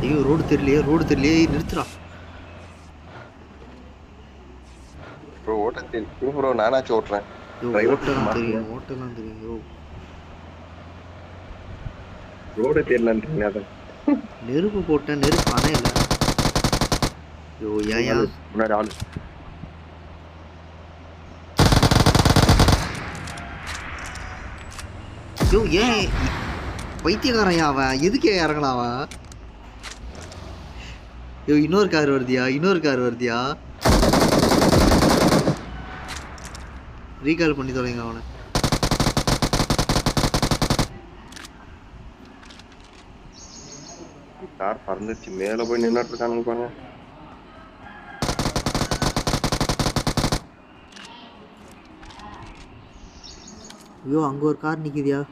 ஐயோ ரோடு தெரியலையே நிறுத்துறா. ப்ரோ ஓட்ட தெரியும் ப்ரோ, நானாச்சும் ஓட்டுறேன். ஓட்டெல்லாம் தெரியும் யோ. ரோடு தெரியலன்றீங்க அதான். நெருப்பு போட்டேன், நெருப்பு அணையல. யோ ஏன் முன்னாடி ஆளு. யோ ஏன் பைத்தியக்காரன் அவன், எதுக்கு இறங்கினான் அவன்? யோ இன்னொரு கார் வருதியா. ரீகால் பண்ணி தொலைங்க அவனை. கார் பறந்துச்சு, மேல போய் நின்னுட்டு இருக்கானுங்க பாருங்க. ஐயோ அங்க ஒரு கார் நிக்குதியா.